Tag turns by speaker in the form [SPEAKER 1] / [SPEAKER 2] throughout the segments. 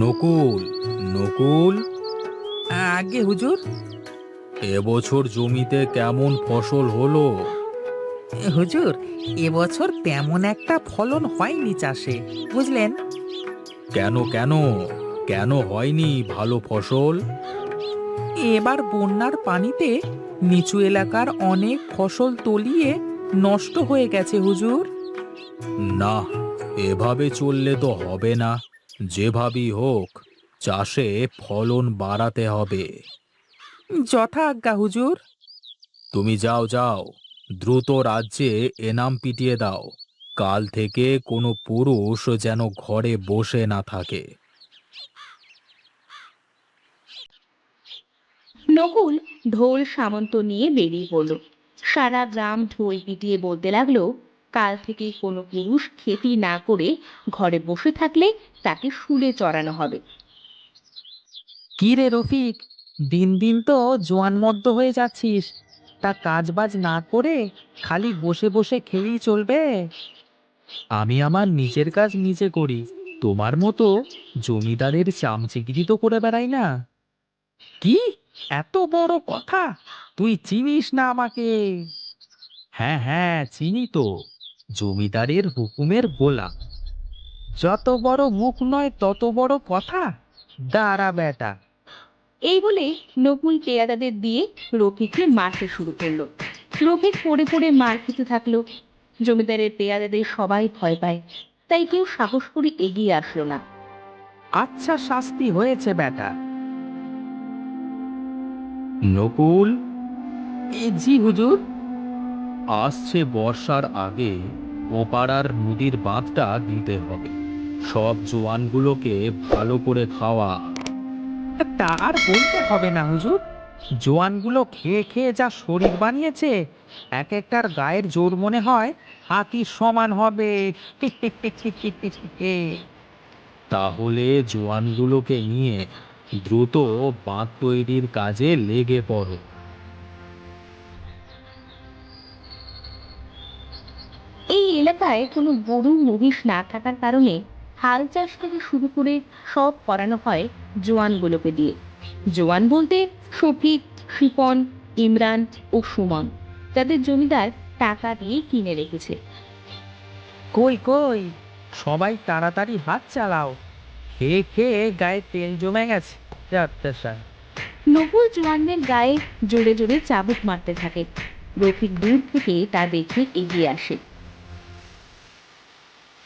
[SPEAKER 1] নকুল, নকুল,
[SPEAKER 2] আগে হুজুর।
[SPEAKER 1] এবছর জমিতে কেমন ফসল হলো?
[SPEAKER 2] হুজুর, এবছর তেমন একটা ফলন হয়নি চাষে, বুঝলেন।
[SPEAKER 1] কেন কেন কেন হয়নি ভালো ফসল?
[SPEAKER 2] এবার বন্যার পানিতে নিচু এলাকার অনেক ফসল তলিয়ে নষ্ট হয়ে গেছে হুজুর।
[SPEAKER 1] না, এভাবে চললে তো হবে না। যেভাবেই হোক, চাষে ফলন বাড়াতে হবে।
[SPEAKER 2] যথা আজ্ঞা হুজুর।
[SPEAKER 1] তুমি যাও যাও, দ্রুত রাজ্যে এনাম পিটিয়ে দাও। কাল থেকে কোনো পুরুষ যেন ঘরে বসে না থাকে।
[SPEAKER 3] নকুল ঢোল সামন্ত নিয়ে বেরিয়ে পড়ল। সারা গ্রাম ঢোল পিটিয়ে বলতে লাগলো, কাল থেকে কোনো পুরুষ খেতি না করে ঘরে বসে থাকলে তাকে শুলে চড়ানো হবে।
[SPEAKER 2] কি রে রফিক, দিন দিন তো জোয়ানমদ্দ হয়ে যাচ্ছিস। তা কাজ বাজ না করে খালি বসে বসে খেলেই চলবে? আমি আমার নিজের কাজ নিজে করি, তোমার মতো জমিদারের চামচিগিরি তো করে বেড়াই না। কি এত বড় কথা! তুই চিনিস না আমাকে? হ্যাঁ হ্যাঁ, চিনি তো। জমিদারের হুকুমের গোলাম। যত বড় মুখ নয় তত বড় কথা। দাঁড়া বেটা।
[SPEAKER 3] এই বলে নকুল পেয়াদাদের দিয়ে রফিককে মারতে শুরু করলো। রফিক পড়ে পড়ে মার খেতে থাকলো। জমিদারের পেয়াদাদের সবাই ভয় পায়, তাই কেউ সাহস করে এগিয়ে আসলো না।
[SPEAKER 2] আচ্ছা, শাস্তি হয়েছে বেটা।
[SPEAKER 1] নকুল,
[SPEAKER 2] জি হুজুর।
[SPEAKER 1] আসছে বর্ষার আগে ওপাড়ার নদীর বাঁধটা দিতে হবে। সব জোয়ানগুলোকে ভালো করে খাওয়া।
[SPEAKER 2] তা আর বলতে হবে না হুজুর। জোয়ানগুলো খেয়ে খেয়ে যা শরীর বানিয়েছে, এক একটার গায়ের জোর মনে হয় হাতির সমান হবে।
[SPEAKER 1] তাহলে জোয়ানগুলোকে নিয়ে দ্রুত বাঁধ তৈরির কাজে লেগে পড়ো।
[SPEAKER 3] এই এলাকায় কোনো গরু মহিষ না থাকার কারণে হাল চাষ থেকে শুরু করে সব করানো হয় জোয়ানগুলোকে দিয়ে। জোয়ান বলতে শফিক, শিপন, ইমরান ও সুমন, যাদের জমিদার টাকা দিয়ে কিনে রেখেছে।
[SPEAKER 2] কই কই, সবাই তাড়াতাড়ি হাত চালাও। খেয়ে খেয়ে গায়ে তেল জমে গেছে। যাত্রা স্যার।
[SPEAKER 3] নকুল জোয়ানদের গায়ে জোরে জোরে চাবুক মারতে থাকে। রফিক দূর থেকে তা দেখে এগিয়ে আসে।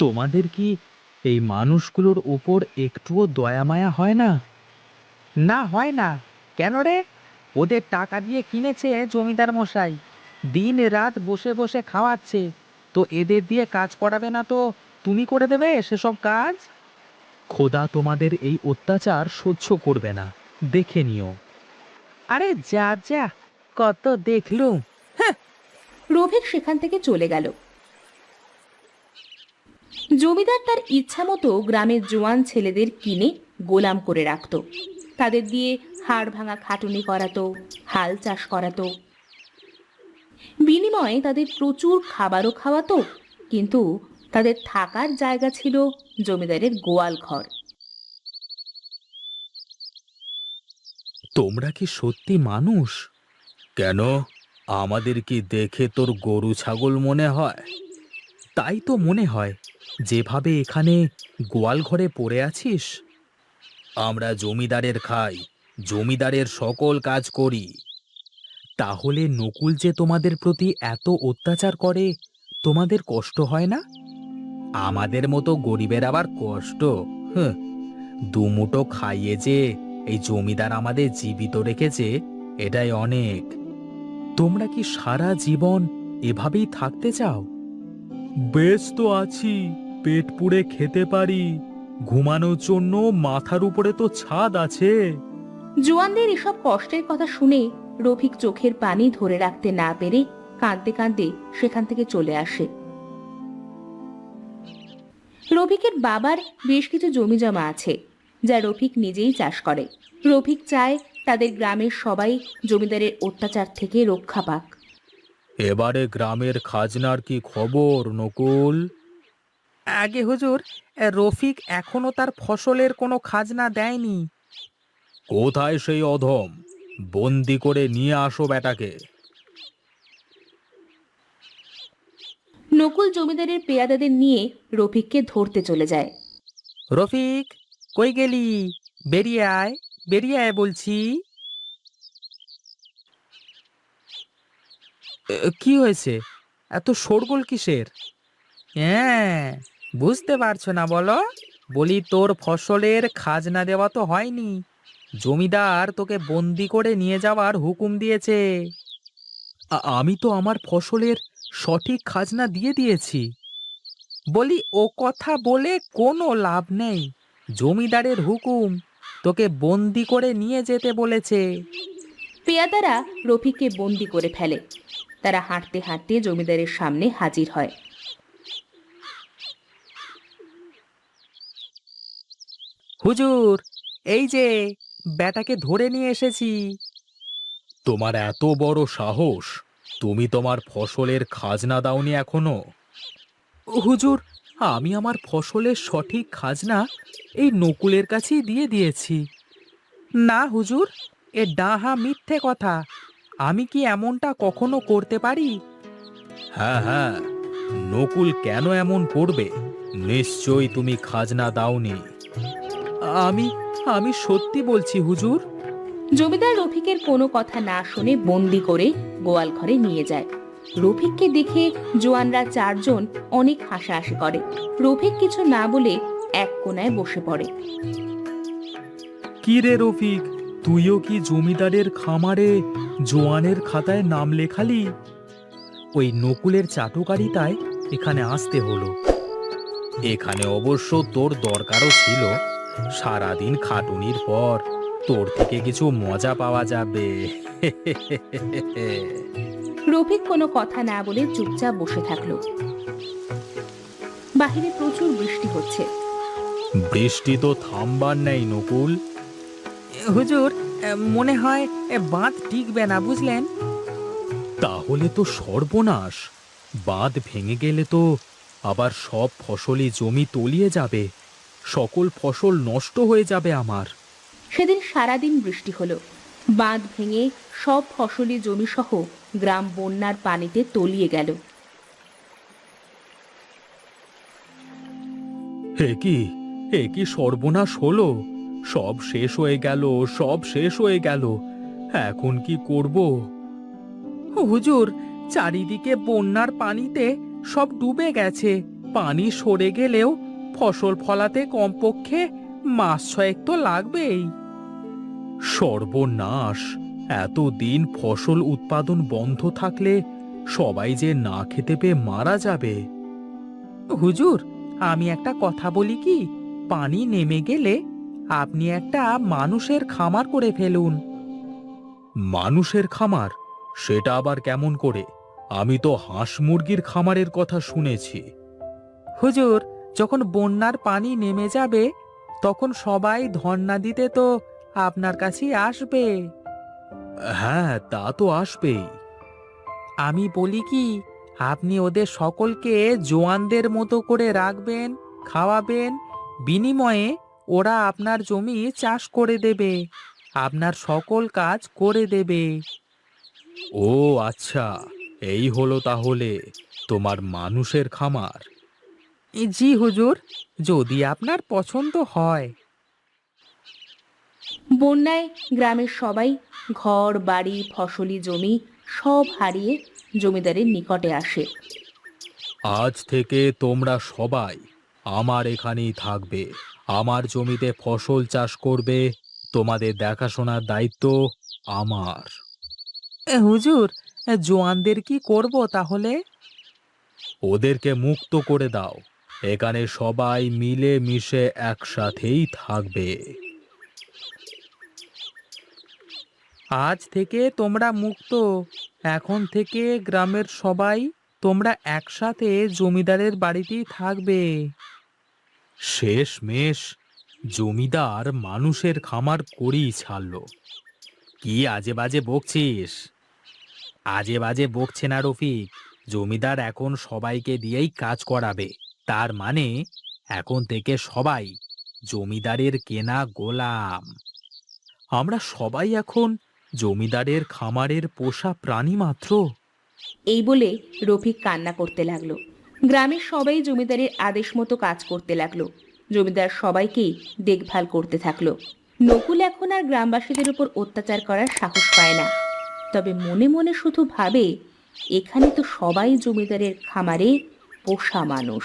[SPEAKER 1] তোমাদের কি এই মানুষগুলোর ওপর একটুও দয়া মায়া হয় না?
[SPEAKER 2] না, হয় না। কেন রে? ওদের টাকা দিয়ে কিনেছে জমিদার মশাই, দিন রাত বসে বসে খাওয়াচ্ছে। তো এদের দিয়ে কাজ করাবে না তো তুমি করে দেবে সেসব কাজ?
[SPEAKER 1] খোদা তোমাদের এই অত্যাচার সহ্য করবে না, দেখে নিও।
[SPEAKER 2] আরে যা যা, কত দেখলুম। হ্যাঁ।
[SPEAKER 3] রফিক সেখান থেকে চলে গেল। জমিদার তার ইচ্ছা মতো গ্রামের জোয়ান ছেলেদের কিনে গোলাম করে রাখত। তাদের দিয়ে হাড় ভাঙা খাটুনি করাতো, হাল চাষ করাতো। বিনিময়ে তাদের প্রচুর খাবারও খাওয়াতো, কিন্তু তাদের থাকার জায়গা ছিল জমিদারের গোয়াল ঘর।
[SPEAKER 1] তোমরা কি সত্যি মানুষ? কেন, আমাদের কি দেখে তোর গরু ছাগল মনে হয়? তাই তো মনে হয়, যেভাবে এখানে গোয়াল ঘরে পড়ে আছিস। আমরা জমিদারের খাই, জমিদারের সকল কাজ করি। তাহলে নকুল যে তোমাদের প্রতি এত অত্যাচার করে, তোমাদের কষ্ট হয় না? আমাদের মতো গরিবের আবার কষ্ট? হ্যাঁ, দুমুঠো খাইয়ে যে এই জমিদার আমাদের জীবিত রেখেছে, এটাই অনেক। তোমরা কি সারা জীবন এভাবেই থাকতে চাও? বেশ তো আছি, পেট পুড়ে খেতে পারি, ঘুমানোর জন্য মাথার উপরে তো ছাদ আছে।
[SPEAKER 3] জোয়ানদের এসব কষ্টের কথা শুনে রফিক চোখের পানি ধরে রাখতে না পেরে কাঁদতে কাঁদতে সেখান থেকে চলে আসে। রফিকের বাবার বেশ কিছু জমি জমা আছে, যা রফিক নিজেই চাষ করে। রফিক চায় তাদের গ্রামের সবাই জমিদারের অত্যাচার থেকে রক্ষা পাক।
[SPEAKER 1] এবারে গ্রামের খাজনার কি খবর নকুল? আগে হুজুর, রফিক এখনো তার ফসলের কোনো খাজনা দেয়নি। কোথায় সেই অধম? বন্দি করে নিয়ে আসো বেটাকে।
[SPEAKER 3] নকুল জমিদারের পেয়াদাদের নিয়ে রফিককে ধরতে চলে যায়।
[SPEAKER 1] রফিক, কই গেলি? বেরিয়ে আয়, বেরিয়ে আয় বলছি। কি হয়েছে? এত শোরগোল কিসের? হ্যাঁ, বুঝতে পারছো না বলো? বলি তোর ফসলের খাজনা দেওয়া তো হয়নি। জমিদার তোকে বন্দি করে নিয়ে যাওয়ার হুকুম দিয়েছে। আমি তো আমার ফসলের সঠিক খাজনা দিয়ে দিয়েছি। বলি ও কথা বলে কোনো লাভ নেই। জমিদারের হুকুম, তোকে বন্দি করে নিয়ে যেতে বলেছে।
[SPEAKER 3] পেয়াদারা রফিককে বন্দি করে ফেলে। তারা হাঁটতে হাঁটতে জমিদারের সামনে হাজির হয়।
[SPEAKER 1] হুজুর, এই যে বেটাকে ধরে নিয়ে এসেছি। তোমার এত বড় সাহস! তুমি তোমার ফসলের খাজনা দাওনি এখনো? হুজুর, আমি আমার ফসলের সঠিক খাজনা এই নকুলের কাছেই দিয়ে দিয়েছি। না হুজুর, এ ডাহা মিথ্যে কথা। আমি কি এমনটা কখনো করতে পারি? হ্যাঁ হ্যাঁ, নকুল কেন এমন করবে? নিশ্চয়ই তুমি খাজনা দাওনি। আমি আমি সত্যি বলছি হুজুর।
[SPEAKER 3] জমিদার রফিকের কোনো কথা না শুনে বন্দি করে গোয়াল ঘরে নিয়ে যায়। রফিককে দেখে জোয়ানরা চারজন অনেক হাসাহাসি করে। রফিক কিছু না বলে এক কোনায় বসে পড়ে।
[SPEAKER 1] কি রে রফিক, তুইও কি জমিদারের খামারে জোয়ানের খাতায় নাম লেখালি? ওই নকুলের চাটুকারিতায় এখানে আসতে হলো। এখানে অবশ্য তোর দরকারও ছিল। সারাদিন খাটুনির পর তোর থেকে কিছু মজা পাওয়া যাবে।
[SPEAKER 3] রফিক কোনো কথা না বলে চুপচাপ বসে থাকলো। বাহিরে প্রচুর বৃষ্টি হচ্ছে।
[SPEAKER 1] বৃষ্টি তো থামবার নেই নকুল। হুজুর, মনে হয় বাঁধ টিকবে না, বুঝলেন? তাহলে তো সর্বনাশ। বাঁধ ভেঙে গেলে তো আবার সব ফসলি জমি তলিয়ে যাবে। সকল ফসল নষ্ট হয়ে যাবে আমার।
[SPEAKER 3] সেদিন সারাদিন বৃষ্টি হলো। বাঁধ ভেঙে সব ফসলি জমি সহ গ্রাম বন্যার পানিতে তলিয়ে গেল।
[SPEAKER 1] এ কি সর্বনাশ হলো! সব শেষ হয়ে গেল, সব শেষ হয়ে গেল। এখন কি করব? হুজুর, চারিদিকে বন্যার পানিতে সব ডুবে গেছে। পানি সরে গেলেও ফসল ফলাতে কমপক্ষে মাস ছয়েক তো লাগবেই। সর্বনাশ! এতদিন ফসল উৎপাদন বন্ধ থাকলে সবাই যে না খেতে পেয়ে মারা যাবে। হুজুর, আমি একটা কথা বলি কি? পানি নেমে গেলে আপনি একটা মানুষের খামার করে ফেলুন। মানুষের খামার? সেটা আবার কেমন করে? আমি তো হাঁস মুরগির খামারের কথা শুনেছি। হুজুর, যখন বন্যার পানি নেমে যাবে তখন সবাই ধন্না দিতে তো আপনার কাছেই আসবে। হ্যাঁ, তা তো আসবেই। আমি বলি কি, আপনি ওদের সকলকে জোয়ানদের মতো করে রাখবেন, খাওয়াবেন। বিনিময়ে ওরা আপনার জমি চাষ করে দেবে, আপনার সকল কাজ করে দেবে। ও আচ্ছা, এই হলো তাহলে তোমার মানুষের খামার। জি হুজুর, যদি আপনার পছন্দ হয়।
[SPEAKER 3] বন্যায় গ্রামের সবাই ঘর বাড়ি ফসলি জমি সব হারিয়ে জমিদারের নিকটে আসে।
[SPEAKER 1] আজ থেকে তোমরা সবাই আমার এখানেই থাকবে। আমার জমিতে ফসল চাষ করবে। তোমাদের দেখাশোনার দায়িত্ব আমার। হুজুর, জোয়ানদের কি করব তাহলে? ওদেরকে মুক্ত করে দাও। এখানে সবাই মিলে মিশে একসাথেই থাকবে। আজ থেকে তোমরা মুক্ত। এখন থেকে গ্রামের সবাই তোমরা একসাথে জমিদারের বাড়িতেই থাকবে। শেষমেশ জমিদার মানুষের খামার করেই ছাড়লো। কি আজে বাজে বকছিস? আজে বাজে বকছে না রফিক। জমিদার এখন সবাইকে দিয়েই কাজ করাবে। তার মানে এখন থেকে সবাই জমিদারের কেনা গোলাম। আমরা সবাই এখন জমিদারের খামারের পোষা প্রাণী মাত্র।
[SPEAKER 3] এই বলে রফিক কান্না করতে লাগলো। গ্রামের সবাই জমিদারের আদেশ মতো কাজ করতে লাগলো। জমিদার সবাইকেই দেখভাল করতে থাকলো। নকুল এখন আর গ্রামবাসীদের উপর অত্যাচার করার সাহস পায় না। তবে মনে মনে শুধু ভাবে, এখানে তো সবাই জমিদারের খামারে পোষা মানুষ।